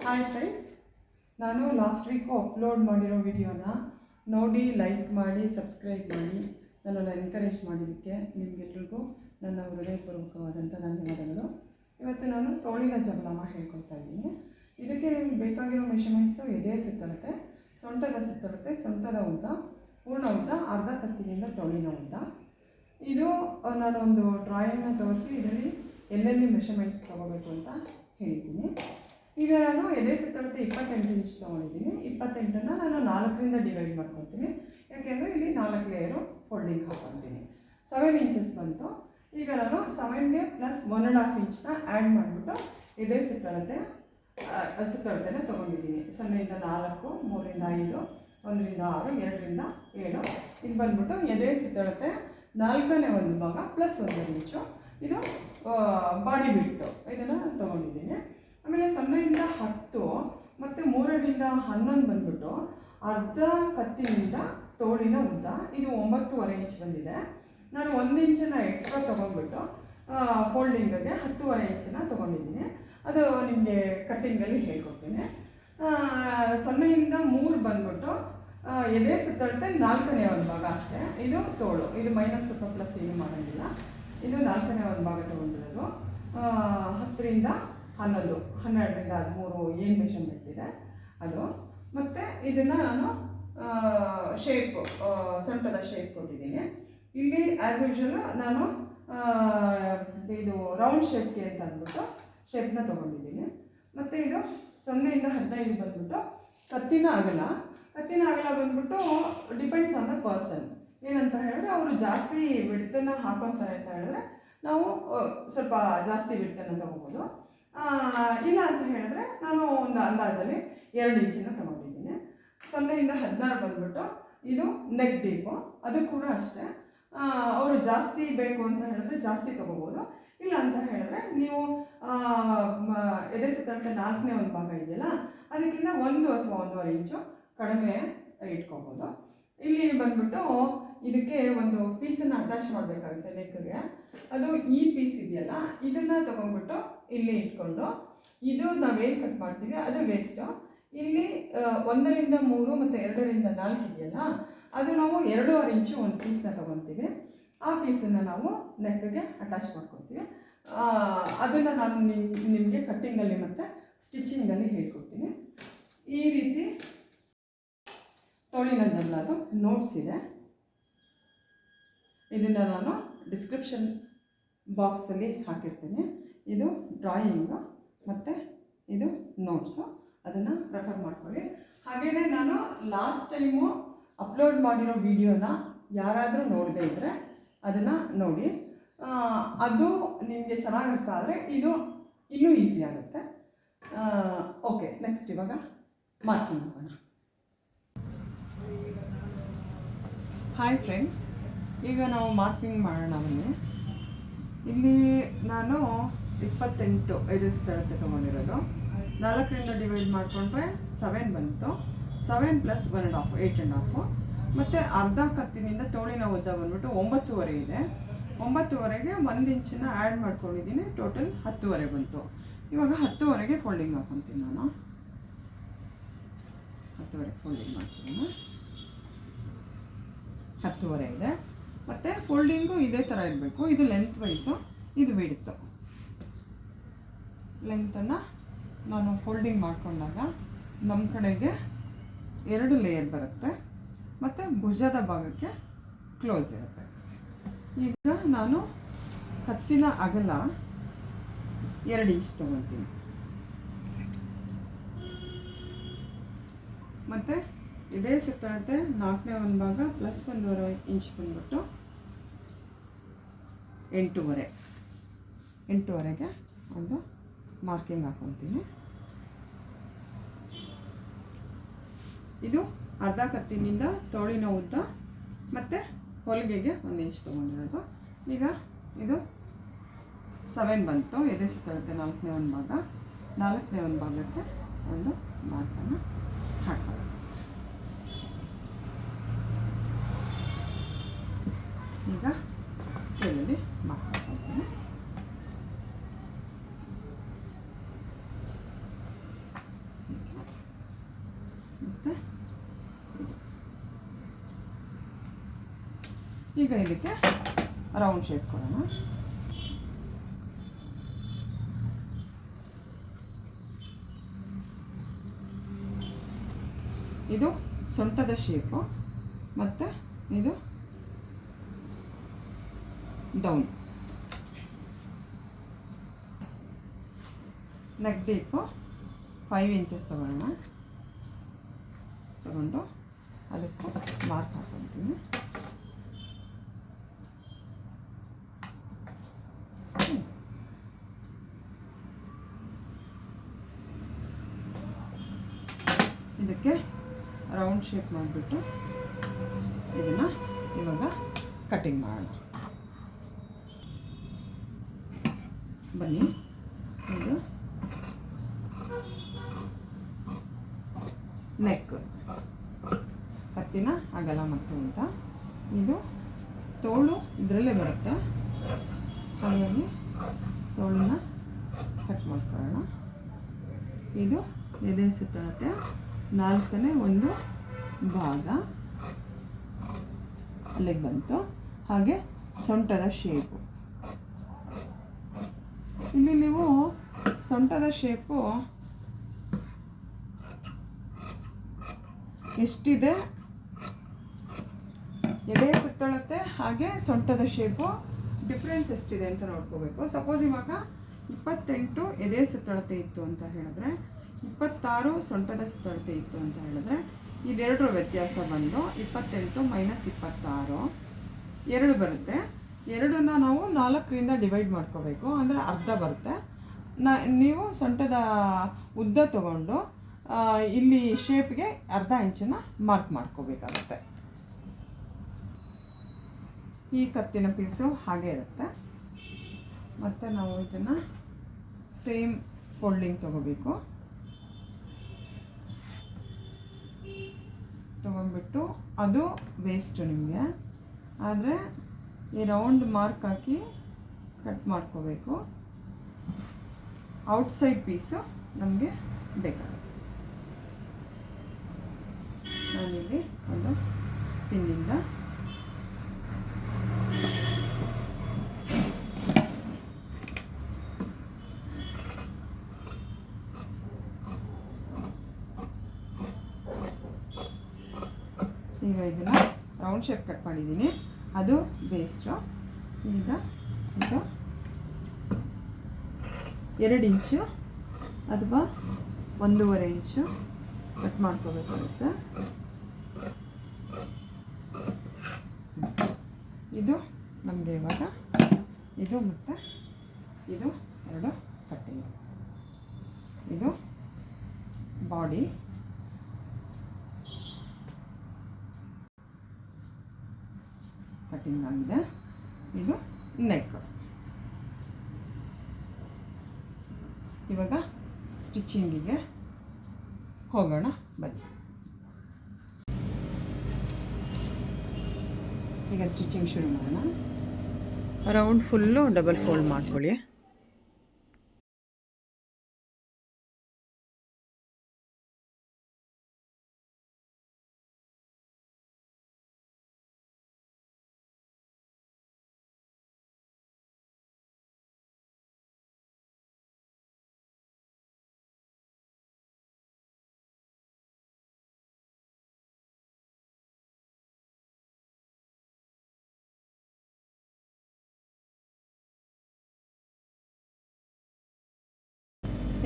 Hi friends, ನಾನು last week upload ಮಾಡಿರೋ ವಿಡಿಯೋನ ನೋಡಿ ಲೈಕ್ ಮಾಡಿ ಸಬ್ಸ್ಕ್ರೈಬ್ ಮಾಡಿ ನನ್ನನ್ನು ಎನ್ಕರೇಜ್ ಮಾಡಿದ್ದಕ್ಕೆ ನಿಮಗೆಲ್ರಿಗೂ ನನ್ನ ಹೃದಯಪೂರ್ವಕವಾದಂಥ ಧನ್ಯವಾದಗಳು. ಇವತ್ತು ನಾನು ತೋಳಿನ ಜಗಳಮ ಹೇಳ್ಕೊಳ್ತಾ ಇದ್ದೀನಿ. ಇದಕ್ಕೆ ನಿಮಗೆ ಬೇಕಾಗಿರೋ ಮೆಷರ್ಮೆಂಟ್ಸು ಎದೆ ಸುತ್ತಳತೆ, ಸೊಂಟದ ಸುತ್ತಳತೆ, ಸೊಂಟದ ಉದ್ದ, ಪೂರ್ಣ ಉದ್ದ, ಅರ್ಧ ಕತ್ತಿನಿಂದ ತೋಳಿನ ಉದ್ದ. ಇದು ನಾನೊಂದು ಡ್ರಾಯಿಂಗ್ನ ತೋರಿಸಿ ಇದರಲ್ಲಿ ಎಲ್ಲೆಲ್ಲಿ ಮೆಷರ್ಮೆಂಟ್ಸ್ ತೊಗೋಬೇಕು ಅಂತ ಹೇಳಿದ್ದೀನಿ. ಈಗ ನಾನು ಎದೆ ಸುತ್ತಳತೆ 28 ಇಂಚ್ ತೊಗೊಂಡಿದ್ದೀನಿ. 28ನ್ನು ನಾನು 4ರಿಂದ ಡಿವೈಡ್ ಮಾಡ್ಕೊತೀನಿ, ಯಾಕೆಂದರೆ ಇಲ್ಲಿ 4 ಲೇಯರು ಫೋಲ್ಡಿಂಗ್ ಹಾಕೊತೀನಿ. 7 ಇಂಚಸ್ ಬಂತು. ಈಗ ನಾನು 7ಗೆ ಪ್ಲಸ್ 1.5 ಇಂಚನ್ನ ಆ್ಯಡ್ ಮಾಡಿಬಿಟ್ಟು ಎದೆ ಸುತ್ತಳತೆನ ತೊಗೊಂಡಿದ್ದೀನಿ. 0ರಿಂದ 4, 3ರಿಂದ 5, 1ರಿಂದ 6, 2ರಿಂದ 7. ಇದು ಬಂದ್ಬಿಟ್ಟು ಎದೆ ಸುತ್ತಳತೆ 4ನೇ ಒಂದು ಭಾಗ ಪ್ಲಸ್ 1 ಇಂಚು. ಇದು ಬಾಡಿ ಬಿಡ್ತು, ಇದನ್ನು ತೊಗೊಂಡಿದ್ದೀನಿ. ಆಮೇಲೆ 0ರಿಂದ 10 ಮತ್ತು 3ರಿಂದ 11 ಬಂದ್ಬಿಟ್ಟು ಅರ್ಧ ಕತ್ತಿನಿಂದ ತೋಳಿನ ಉದ್ದ. ಇದು 9.5 ಇಂಚ್ ಬಂದಿದೆ. ನಾನು 1 ಇಂಚನ್ನು ಎಕ್ಸ್ಟ್ರಾ ತೊಗೊಂಡ್ಬಿಟ್ಟು ಫೋಲ್ಡಿಂಗಿಗೆ 10.5 ಇಂಚನ್ನು ತೊಗೊಂಡಿದ್ದೀನಿ. ಅದು ನಿಮಗೆ ಕಟ್ಟಿಂಗಲ್ಲಿ ಹೇಳ್ಕೊಡ್ತೀನಿ. 0ರಿಂದ 3 ಬಂದ್ಬಿಟ್ಟು ಎದೆ ಸುತ್ತಳತೆ 4ನೇ ಒಂದು ಭಾಗ ಅಷ್ಟೇ. ಇದು ತೋಳು, ಇದು ಮೈನಸ್ ಅಥವಾ ಪ್ಲಸ್ ಏನು ಮಾಡೋಂಗಿಲ್ಲ. ಇದು 4ನೇ ಒಂದು ಭಾಗ ತೊಗೊಂಡಿರೋದು. 10ರಿಂದ 11, 12ರಿಂದ 13 ಏನು ಮೆಷರ್ಮೆಂಟ್ ಇದೆ ಅದು. ಮತ್ತು ಇದನ್ನು ನಾನು ಸೊಂಟದ ಶೇಪ್ ಕೊಟ್ಟಿದ್ದೀನಿ. ಇಲ್ಲಿ ಆ್ಯಸ್ ಯೂಶ್ವಲ್ ನಾನು ಇದು ರೌಂಡ್ ಶೇಪ್ಗೆ ಅಂತ ಅಂದ್ಬಿಟ್ಟು ಶೇಪ್ನ ತೊಗೊಂಡಿದ್ದೀನಿ. ಮತ್ತು ಇದು 0ರಿಂದ 15 ಬಂದ್ಬಿಟ್ಟು ಕತ್ತಿನ ಅಗಲ ಬಂದ್ಬಿಟ್ಟು ಡಿಪೆಂಡ್ಸ್ ಆನ್ ದ ಪರ್ಸನ್. ಏನಂತ ಹೇಳಿದ್ರೆ ಅವರು ಜಾಸ್ತಿ ವಿಡ್ತನ್ನು ಹಾಕೊತಾರೆ ಅಂತ ಹೇಳಿದ್ರೆ ನಾವು ಸ್ವಲ್ಪ ಜಾಸ್ತಿ ವಿಡ್ತನ್ನು ತೊಗೋಬೋದು. ಇಲ್ಲ ಅಂತ ಹೇಳಿದ್ರೆ ನಾನು ಒಂದು ಅಂದಾಜಲ್ಲಿ 2 ಇಂಚನ್ನು ತೊಗೊಂಡಿದ್ದೀನಿ. 0ರಿಂದ 16 ಬಂದ್ಬಿಟ್ಟು ಇದು ನೆಕ್ ಡೀಪು. ಅದು ಕೂಡ ಅಷ್ಟೇ, ಅವರು ಜಾಸ್ತಿ ಬೇಕು ಅಂತ ಹೇಳಿದ್ರೆ ಜಾಸ್ತಿ ತೊಗೋಬೋದು. ಇಲ್ಲ ಅಂತ ಹೇಳಿದ್ರೆ ನೀವು ಎದೆ ಸುತ್ತಳತೆ 4ನೇ ಒಂದು ಭಾಗ ಇದೆಯಲ್ಲ, ಅದಕ್ಕಿಂತ 1 ಅಥವಾ 1.5 ಇಂಚು ಕಡಿಮೆ ಇಟ್ಕೋಬೋದು. ಇಲ್ಲಿ ಬಂದ್ಬಿಟ್ಟು ಇದಕ್ಕೆ ಒಂದು ಪೀಸನ್ನು ಅಟ್ಯಾಚ್ ಮಾಡಬೇಕಾಗುತ್ತೆ ನೆಕ್ಗೆ. ಅದು ಈ ಪೀಸ್ ಇದೆಯಲ್ಲ, ಇದನ್ನು ತೊಗೊಂಡ್ಬಿಟ್ಟು ಇಲ್ಲಿ ಇಟ್ಕೊಂಡು ಇದು ನಾವೇನು ಕಟ್ ಮಾಡ್ತೀವಿ ಅದು ವೇಸ್ಟು. ಇಲ್ಲಿ 1ರಿಂದ 3 ಮತ್ತು 2ರಿಂದ 4 ಇದೆಯಲ್ಲ, ಅದು ನಾವು 2.5 ಇಂಚು ಒಂದು ಪೀಸನ್ನ ತೊಗೊತೀವಿ. ಆ ಪೀಸನ್ನು ನಾವು ನೆಕ್ಗೆ ಅಟ್ಯಾಚ್ ಮಾಡ್ಕೊತೀವಿ. ಅದನ್ನು ನಾನು ನಿಮಗೆ ಕಟ್ಟಿಂಗಲ್ಲಿ ಮತ್ತು ಸ್ಟಿಚಿಂಗಲ್ಲಿ ಹೇಳ್ಕೊಡ್ತೀನಿ. ಈ ರೀತಿ ತೋಳಿನ ಜಗಳದು ನೋಟ್ಸ್ ಇದೆ. ಇದನ್ನು ನಾನು ಡಿಸ್ಕ್ರಿಪ್ಷನ್ ಬಾಕ್ಸಲ್ಲಿ ಹಾಕಿರ್ತೀನಿ. ಇದು ಡ್ರಾಯಿಂಗು ಮತ್ತು ಇದು ನೋಟ್ಸು, ಅದನ್ನು ರೆಫರ್ ಮಾಡ್ಕೊಳ್ಳಿ. ಹಾಗೆಯೇ ನಾನು ಲಾಸ್ಟ್ ಟೈಮು ಅಪ್ಲೋಡ್ ಮಾಡಿರೋ ವಿಡಿಯೋನ ಯಾರಾದರೂ ನೋಡದೇ ಇದ್ದರೆ ಅದನ್ನು ನೋಡಿ. ಅದು ನಿಮಗೆ ಚೆನ್ನಾಗಿರ್ತ ಆದರೆ ಇದು ಇನ್ನೂ ಈಸಿ ಆಗುತ್ತೆ. ಓಕೆ, ನೆಕ್ಸ್ಟ್ ಇವಾಗ ಮಾರ್ಕಿಂಗ್ ಮಾಡೋಣ. ಹಾಯ್ ಫ್ರೆಂಡ್ಸ್, ಈಗ ನಾವು ಮಾರ್ಕಿಂಗ್ ಮಾಡೋಣ. ಇಲ್ಲಿ ನಾನು 28 ಎದೆ ಸುತ್ತಳತೆ ತೊಗೊಂಡಿರೋದು. 4ರಿಂದ ಡಿವೈಡ್ ಮಾಡಿಕೊಂಡ್ರೆ 7 ಬಂತು. 7 ಪ್ಲಸ್ 1.5, 8.5. ಮತ್ತು ಅರ್ಧ ಕತ್ತಿನಿಂದ ತೋಳಿನ ಉದ್ದ ಬಂದ್ಬಿಟ್ಟು 9.5 ಇದೆ. 9.5ಗೆ 1 ಇಂಚನ್ನು ಆ್ಯಡ್ ಮಾಡ್ಕೊಂಡಿದ್ದೀನಿ. ಟೋಟಲ್ 10.5 ಬಂತು. ಇವಾಗ 10.5ಗೆ ಫೋಲ್ಡಿಂಗ್ ಹಾಕ್ಕೊತೀನಿ. ನಾನು 10.5 ಫೋಲ್ಡಿಂಗ್ ಮಾಡ್ತೀನಿ. 10.5 ಇದೆ. ಮತ್ತು ಫೋಲ್ಡಿಂಗು ಇದೇ ಥರ ಇರಬೇಕು. ಇದು ಲೆಂತ್ ವೈಸು, ಇದು ಬಿಡುತ್ತು. ಲೆಂತನ್ನು ನಾನು ಫೋಲ್ಡಿಂಗ್ ಮಾಡಿಕೊಂಡಾಗ ನಮ್ಮ ಕಡೆಗೆ 2 ಲೇಯರ್ ಬರುತ್ತೆ ಮತ್ತು ಭುಜದ ಭಾಗಕ್ಕೆ ಕ್ಲೋಸ್ ಇರುತ್ತೆ. ಈಗ ನಾನು ಕತ್ತಿನ ಅಗಲ 2 ಇಂಚ್ ತೊಗೊಳ್ತೀನಿ. ಮತ್ತು ಇದೇ ಸುತ್ತಳತೆ 4ನೇ ಒಂದು ಭಾಗ ಪ್ಲಸ್ 1.5 ಇಂಚ್ ಬಂದ್ಬಿಟ್ಟು 8.5ಗೆ ಒಂದು ಮಾರ್ಕಿಂಗ್ ಹಾಕೊತೀನಿ. ಇದು ಅರ್ಧ ಕತ್ತಿನಿಂದ ತೋಳಿನ ಉದ್ದ ಮತ್ತು ಹೊಲಿಗೆಗೆ 1 ಇಂಚ್ ತೊಗೊಂಡಿರೋದು. ಈಗ ಇದು 7 ಬಂತು. ಎದೆ ಸುತ್ತಳತೆ 4ನೇ ಒಂದು ಭಾಗ, 4ನೇ ಒಂದು ಭಾಗಕ್ಕೆ ಒಂದು ಮಾರ್ಕನ್ನು ಹಾಕೋದು. ಈಗ ಸ್ಕೇಲಲ್ಲಿ ಮಾರ್ಕ್ ಹಾಕ್ಕೊಳ್ತೀನಿ. ಮತ್ತು ಇದು. ಈಗ ಇದಕ್ಕೆ ರೌಂಡ್ ಶೇಪ್ ಕೊಡೋಣ. ಇದು ಸೊಂಟದ ಶೇಪು ಮತ್ತು ಇದು ಡೌನ್. ನೆಕ್ ಡೀಪು 5 ಇಂಚಸ್ ತಗೊಳ್ಳೋಣ. ತಗೊಂಡು ಅದಕ್ಕೂ ಮಾರ್ಕ್ ಹಾಕೊಳ್ತೀನಿ. ಇದಕ್ಕೆ ರೌಂಡ್ ಶೇಪ್ ಮಾಡಿಬಿಟ್ಟು ಇದನ್ನು ಇವಾಗ ಕಟ್ಟಿಂಗ್ ಮಾಡೋಣ. ಬನ್ನಿ, ಇದು ನೆಕ್, ಕತ್ತಿನ ಅಗಲ ಮತ್ತು ಅಂತ. ಇದು ತೋಳು ಇದರಲ್ಲೇ ಬರುತ್ತೆ, ಹಾಗಾಗಿ ತೋಳನ್ನ ಕಟ್ ಮಾಡ್ಕೊಳ್ಳೋಣ. ಇದು ಎದೆ ಸುತ್ತಳತೆ 4ನೇ ಒಂದು ಭಾಗ ಅಲ್ಲಿಗೆ ಬಂತು. ಹಾಗೆ ಸೊಂಟದ ಶೇಪು, ಇಲ್ಲಿ ನೀವು ಸೊಂಟದ ಶೇಪು ಎಷ್ಟಿದೆ, ಎದೆ ಸುತ್ತಳತೆ ಹಾಗೆ ಸೊಂಟದ ಶೇಪು ಡಿಫ್ರೆನ್ಸ್ ಎಷ್ಟಿದೆ ಅಂತ ನೋಡ್ಕೋಬೇಕು. ಸಪೋಸ್ ಇವಾಗ 28 ಎದೆ ಸುತ್ತಳತೆ ಇತ್ತು ಅಂತ ಹೇಳಿದ್ರೆ, 26 ಸೊಂಟದ ಸುತ್ತಳತೆ ಇತ್ತು ಅಂತ ಹೇಳಿದ್ರೆ, ಇದೆರಡರ ವ್ಯತ್ಯಾಸ ಬಂದು 28 - 26 2 ಬರುತ್ತೆ. 2ನ್ನ ನಾವು 4ರಿಂದ ಡಿವೈಡ್ ಮಾಡ್ಕೋಬೇಕು, ಅಂದರೆ ಅರ್ಧ ಬರುತ್ತೆ. ನೀವು ಸೊಂಟದ ಉದ್ದ ತಗೊಂಡು ಇಲ್ಲಿ ಶೇಪ್ಗೆ ಅರ್ಧ ಇಂಚನ್ನು ಮಾರ್ಕ್ ಮಾಡ್ಕೋಬೇಕಾಗುತ್ತೆ. ಈ ಕತ್ತಿನ ಪೀಸು ಹಾಗೆ ಇರುತ್ತೆ. ಮತ್ತು ನಾವು ಇದನ್ನು ಸೇಮ್ ಫೋಲ್ಡಿಂಗ್ ತಗೋಬೇಕು. ತೊಗೊಂಡ್ಬಿಟ್ಟು ಅದು ವೇಸ್ಟು ನಿಮಗೆ, ಆದರೆ ಈ ರೌಂಡ್ ಮಾರ್ಕ್ ಹಾಕಿ ಕಟ್ ಮಾಡ್ಕೋಬೇಕು. ಔಟ್ಸೈಡ್ ಪೀಸು ನಮಗೆ ಬೇಕಾಗುತ್ತೆ. ನಾನಿಲ್ಲಿ ಒಂದು ಪಿನ್ನಿಂದ ಈಗ ಇದನ್ನು ರೌಂಡ್ ಶೇಪ್ ಕಟ್ ಮಾಡಿದ್ದೀನಿ, ಅದು ಬೇಸ್ಟು. ಈಗ ಇದು 2 ಇಂಚು ಅಥವಾ 1.5 ಇಂಚು ಕಟ್ ಮಾಡ್ಕೋಬೇಕಾಗುತ್ತೆ. ಇದು ನಮಗೆ ಇವಾಗ ಇದು ಮತ್ತು ಇದು 2 ಕಟ್ಟಿಂಗ್. ಇದು ಬಾಡಿ, ಕಟ್ಟಿಂಗ್ ಆಗಿದೆ. ಇದು ನೆಕ್. ಇವಾಗ ಸ್ಟಿಚಿಂಗಿಗೆ ಹೋಗೋಣ ಬನ್ನಿ. ಈಗ ಸ್ಟಿಚಿಂಗ್ ಶುರು ಮಾಡೋಣ. ರೌಂಡ್ ಫುಲ್ಲು ಡಬಲ್ ಫೋಲ್ಡ್ ಮಾಡ್ಕೊಳ್ಳಿ.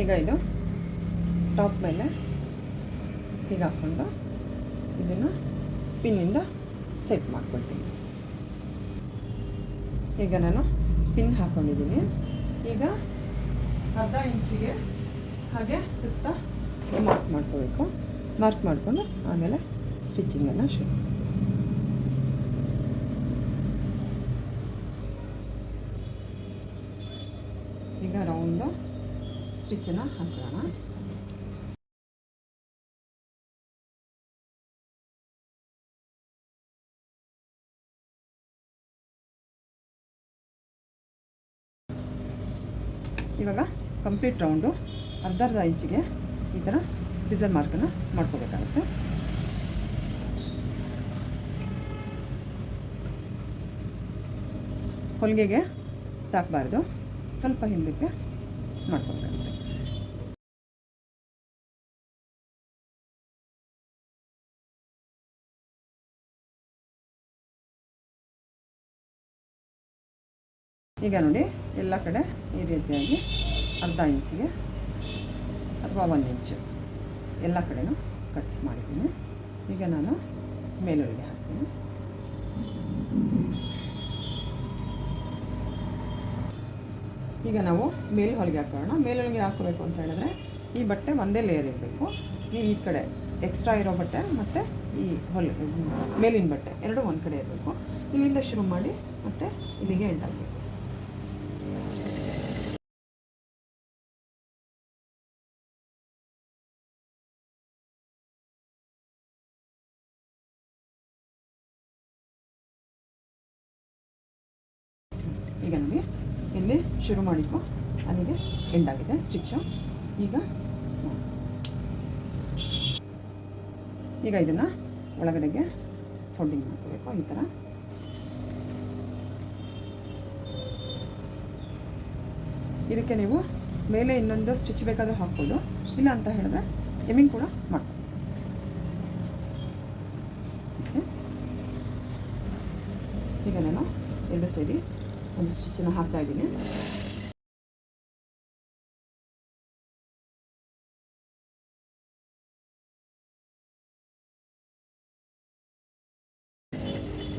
ಈಗ ಇದು ಟಾಪ್ ಮೇಲೆ ಹೀಗೆ ಹಾಕ್ಕೊಂಡು ಇದನ್ನು ಪಿನ್ನಿಂದ ಸೆಟ್ ಮಾಡ್ಕೊಳ್ತೀನಿ. ಈಗ ನಾನು ಪಿನ್ ಹಾಕ್ಕೊಂಡಿದ್ದೀನಿ. ಈಗ ಅರ್ಧ ಇಂಚಿಗೆ ಹಾಗೆ ಸುತ್ತ ಮಾರ್ಕ್ ಮಾಡ್ಕೋಬೇಕು. ಮಾರ್ಕ್ ಮಾಡಿಕೊಂಡು ಆಮೇಲೆ ಸ್ಟಿಚಿಂಗನ್ನು ಶುರು. ಈಗ ರೌಂಡು ಸ್ಟಿಚ್ಚನ್ನು ಹಾಕೋಣ. ಇವಾಗ ಕಂಪ್ಲೀಟ್ ರೌಂಡು ಅರ್ಧ ಇಂಚಿಗೆ ಈ ಥರ ಸಿಸರ್ ಮಾರ್ಕನ್ನು ಮಾಡ್ಕೋಬೇಕಾಗುತ್ತೆ. ಹೊಲಿಗೆಗೆ ತಾಕಬಾರ್ದು, ಸ್ವಲ್ಪ ಹಿಂದಕ್ಕೆ ಮಾಡ್ಕೋಬೇಕಾಗುತ್ತೆ. ಈಗ ನೋಡಿ ಎಲ್ಲ ಕಡೆ ಈ ರೀತಿಯಾಗಿ ಅರ್ಧ ಇಂಚಿಗೆ ಅಥವಾ 1 ಇಂಚು ಎಲ್ಲ ಕಡೆನೂ ಕಟ್ಸ್ ಮಾಡಿದ್ದೀನಿ. ಈಗ ನಾನು ಮೇಲೊಳಗೆ ಹಾಕ್ತೀನಿ. ಈಗ ನಾವು ಹೊಲಿಗೆ ಹಾಕೋಣ. ಮೇಲೊಳಗೆ ಹಾಕೋಬೇಕು ಅಂತ ಹೇಳಿದ್ರೆ ಈ ಬಟ್ಟೆ ಒಂದೇ ಲೇಯರ್ ಇರಬೇಕು. ನೀವು ಈ ಕಡೆ ಎಕ್ಸ್ಟ್ರಾ ಇರೋ ಬಟ್ಟೆ ಮತ್ತು ಈ ಮೇಲಿನ ಬಟ್ಟೆ ಎರಡೂ ಒಂದು ಕಡೆ ಇರಬೇಕು. ಇಲ್ಲಿಂದ ಶುರು ಮಾಡಿ ಮತ್ತು ಇಲ್ಲಿಗೆ ಎಂಡ್ ಆಗಬೇಕು. ಈಗ ನಮಗೆ ಇಲ್ಲಿ ಶುರು ಮಾಡಿದ್ದು ಅಲ್ಲಿಗೆ ಎಂಡ್ ಆಗಿದೆ ಸ್ಟಿಚ್ಚು. ಈಗ ಇದನ್ನು ಒಳಗಡೆಗೆ ಫೋಲ್ಡಿಂಗ್ ಮಾಡ್ಕೋಬೇಕು ಈ ಥರ. ಇದಕ್ಕೆ ನೀವು ಮೇಲೆ ಇನ್ನೊಂದು ಸ್ಟಿಚ್ ಬೇಕಾದರೂ ಹಾಕ್ಬೋದು, ಇಲ್ಲ ಅಂತ ಹೇಳಿದ್ರೆ ಎಮ್ಮಿಂಗ್ ಕೂಡ ಮಾಡ್ಬೋದು. ಈಗ ನಾನು ಎರಡು ಸೇರಿ ಒಂದು ಸ್ಟಿಚ್ಚನ್ನು ಹಾಕ್ತಾ ಇದ್ದೀನಿ.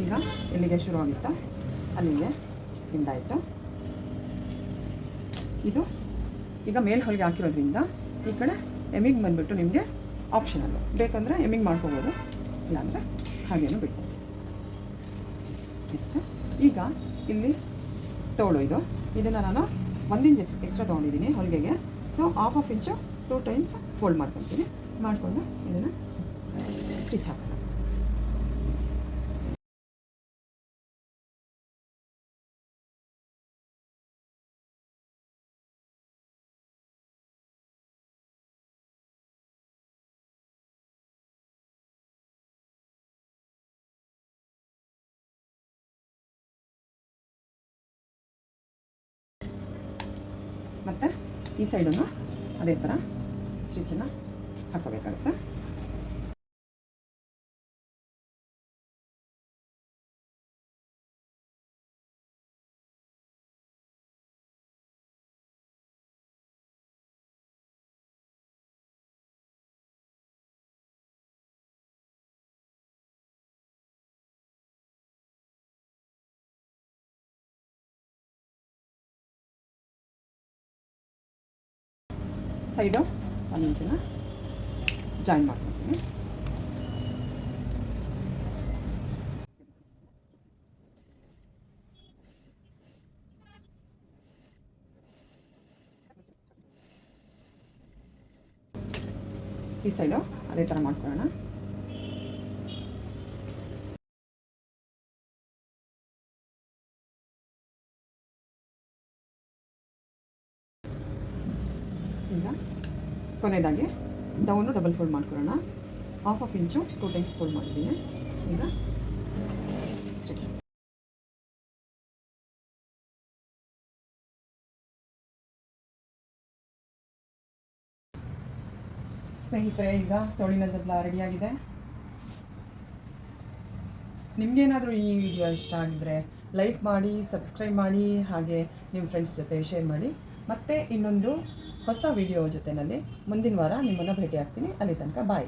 ಈಗ ಎಲ್ಲಿಗೆ ಶುರು ಆಗುತ್ತಾ ಅಲ್ಲಿಗೆ ಹಿಂದಾಯಿತು. ಇದು ಈಗ ಮೇಲ್ ಹೊಲಿಗೆ ಹಾಕಿರೋದ್ರಿಂದ ಈ ಕಡೆ ಎಮ್ಮಿಂಗ್ ಬಂದುಬಿಟ್ಟು ನಿಮಗೆ ಆಪ್ಷನಲ್ಲು, ಬೇಕಂದರೆ ಎಮ್ಮಿಂಗ್ ಮಾಡ್ಕೋಬೋದು, ಇಲ್ಲಾಂದರೆ ಹಾಗೇನು ಬಿಟ್ಟು. ಈಗ ಇಲ್ಲಿ ತೋಳು ಇದನ್ನು ನಾನು 1 ಇಂಚ್ ಎಕ್ಸ್ಟ್ರಾ ತೊಗೊಂಡಿದ್ದೀನಿ ಹೊಲಿಗೆಗೆ. ಸೊ 1/2 ಇಂಚು 2 ಟೈಮ್ಸ್ ಫೋಲ್ಡ್ ಮಾಡ್ಕೊತೀನಿ. ಮಾಡಿಕೊಂಡು ಇದನ್ನು ಸ್ಟಿಚ್ ಹಾಕೋಣ. ಮತ್ತು ಈ ಸೈಡನ್ನು ಅದೇ ಥರ ಸ್ಟಿಚ್ಚನ್ನು ಹಾಕೋಬೇಕಾಗುತ್ತೆ. ಸೈಡು 1 ಇಂಚನ್ನ ಜಾಯಿನ್ ಮಾಡ್ಕೊತೀನಿ. ಈ ಸೈಡು ಅದೇ ಥರ ಮಾಡ್ಕೊಳ್ಳೋಣ. ಈಗ ಕೊನೆಯದಾಗಿ ಡೌನು ಡಬಲ್ ಫೋಲ್ಡ್ ಮಾಡ್ಕೊಳ್ಳೋಣ. 1/2 ಇಂಚು 2 ಟೈಮ್ಸ್ ಫೋಲ್ಡ್ ಮಾಡಿದ್ದೀನಿ. ಈಗ ಸ್ಟಿಚ್. ಸ್ನೇಹಿತರೆ, ಈಗ ತೋಳಿನ ಜಬ್ಲ ರೆಡಿಯಾಗಿದೆ. ನಿಮಗೇನಾದರೂ ಈ ವಿಡಿಯೋ ಇಷ್ಟ ಆಗಿದ್ರೆ ಲೈಕ್ ಮಾಡಿ, ಸಬ್ಸ್ಕ್ರೈಬ್ ಮಾಡಿ, ಹಾಗೆ ನಿಮ್ಮ ಫ್ರೆಂಡ್ಸ್ ಜೊತೆ ಶೇರ್ ಮಾಡಿ. ಮತ್ತೆ ಇನ್ನೊಂದು ಹೊಸ ವಿಡಿಯೋ ಜೊತೆಯಲ್ಲಿ ಮುಂದಿನ ವಾರ ನಿಮ್ಮನ್ನು ಭೇಟಿ ಆಗ್ತೀನಿ. ಅಲ್ಲಿ ತನಕ ಬಾಯ್.